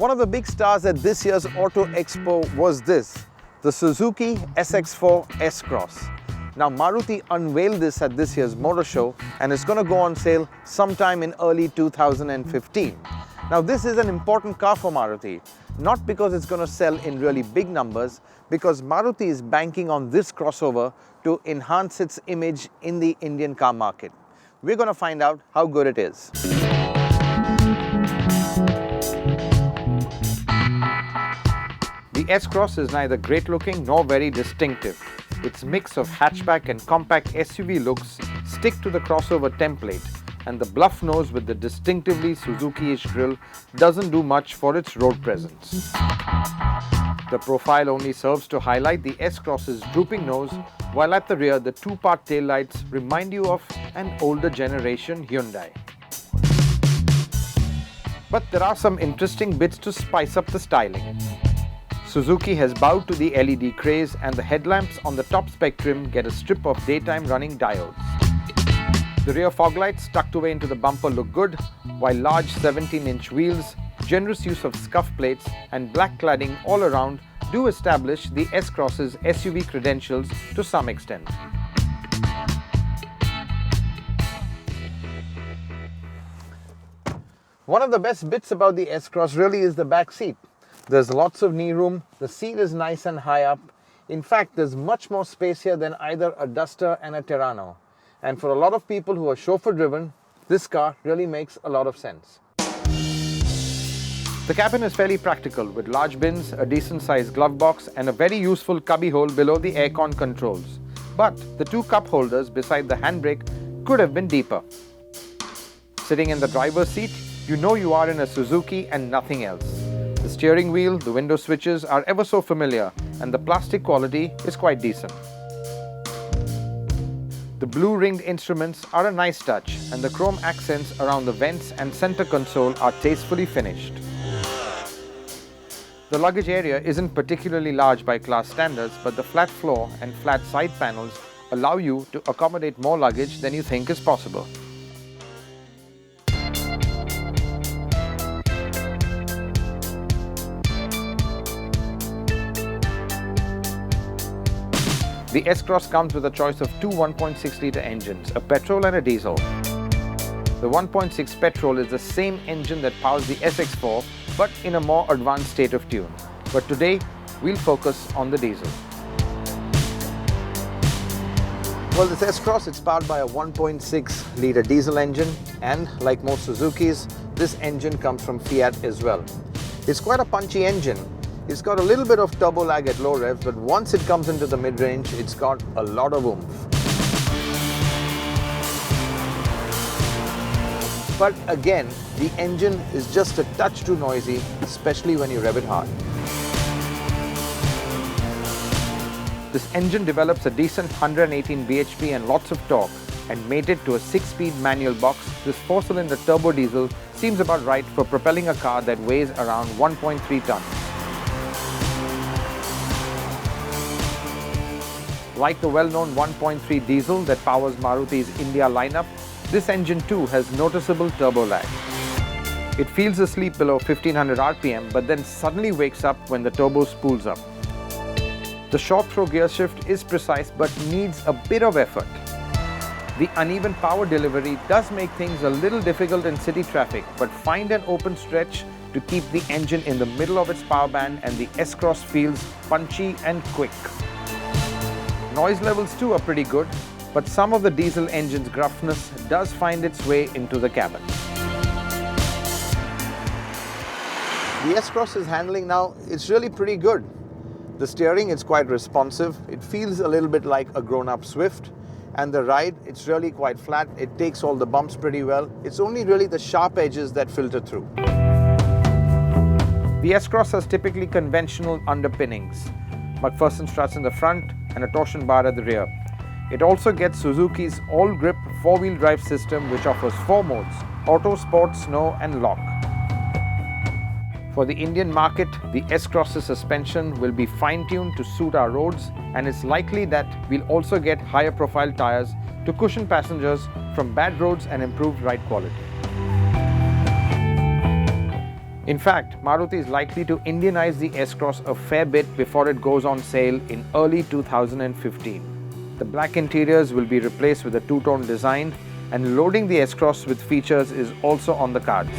One of the big stars at this year's Auto Expo was the Suzuki SX4 S-Cross. Now Maruti unveiled this at this year's motor show and it's going to go on sale sometime in early 2015. Now this is an important car for Maruti, not because it's going to sell in really big numbers, because Maruti is banking on this crossover to enhance its image in the Indian car market. We're going to find out how good it is. The S-Cross is neither great looking nor very distinctive. Its mix of hatchback and compact SUV looks stick to the crossover template, and the bluff nose with the distinctively Suzuki-ish grille doesn't do much for its road presence. The profile only serves to highlight the S-Cross's drooping nose, while at the rear the two-part taillights remind you of an older generation Hyundai. But there are some interesting bits to spice up the styling. Suzuki has bowed to the LED craze, and the headlamps on the top spec trim get a strip of daytime running diodes. The rear fog lights tucked away into the bumper look good, while large 17-inch wheels, generous use of scuff plates and black cladding all around do establish the S-Cross's SUV credentials to some extent. One of the best bits about the S-Cross really is the back seat. There's lots of knee room, the seat is nice and high up. In fact, there's much more space here than either a Duster and a Terrano. And for a lot of people who are chauffeur-driven, this car really makes a lot of sense. The cabin is fairly practical, with large bins, a decent-sized glove box, and a very useful cubby hole below the aircon controls. But the two cup holders beside the handbrake could have been deeper. Sitting in the driver's seat, you know you are in a Suzuki and nothing else. The steering wheel, the window switches are ever so familiar, and the plastic quality is quite decent. The blue ringed instruments are a nice touch, and the chrome accents around the vents and center console are tastefully finished. The luggage area isn't particularly large by class standards, but the flat floor and flat side panels allow you to accommodate more luggage than you think is possible. The S-Cross comes with a choice of two 1.6-litre engines, a petrol and a diesel. The 1.6 petrol is the same engine that powers the SX4, but in a more advanced state of tune. But today, we'll focus on the diesel. Well, this S-Cross, it's powered by a 1.6-litre diesel engine, and like most Suzukis, this engine comes from Fiat as well. It's quite a punchy engine. It's got a little bit of turbo lag at low revs, but once it comes into the mid-range, it's got a lot of oomph. But again, the engine is just a touch too noisy, especially when you rev it hard. This engine develops a decent 118 bhp and lots of torque, and mated to a 6-speed manual box, this 4-cylinder turbo diesel seems about right for propelling a car that weighs around 1.3 tons. Like the well-known 1.3 diesel that powers Maruti's India lineup, this engine too has noticeable turbo lag. It feels asleep below 1500 RPM, but then suddenly wakes up when the turbo spools up. The short throw gear shift is precise but needs a bit of effort. The uneven power delivery does make things a little difficult in city traffic, but find an open stretch to keep the engine in the middle of its power band and the S-Cross feels punchy and quick. Noise levels too are pretty good, but some of the diesel engine's gruffness does find its way into the cabin. The S-Cross's handling now, it's really pretty good. The steering is quite responsive. It feels a little bit like a grown-up Swift. And the ride, it's really quite flat. It takes all the bumps pretty well. It's only really the sharp edges that filter through. The S-Cross has typically conventional underpinnings, McPherson struts in the front and a torsion bar at the rear. It also gets Suzuki's all-grip 4-wheel drive system, which offers 4 modes: Auto, Sport, Snow and Lock. For the Indian market, the S-Cross's suspension will be fine-tuned to suit our roads, and it's likely that we'll also get higher profile tires to cushion passengers from bad roads and improve ride quality. In fact, Maruti is likely to Indianize the S-Cross a fair bit before it goes on sale in early 2015. The black interiors will be replaced with a two-tone design, and loading the S-Cross with features is also on the cards.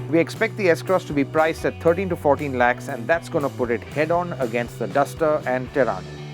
We expect the S-Cross to be priced at 13 to 14 lakhs, and that's going to put it head-on against the Duster and Terrano.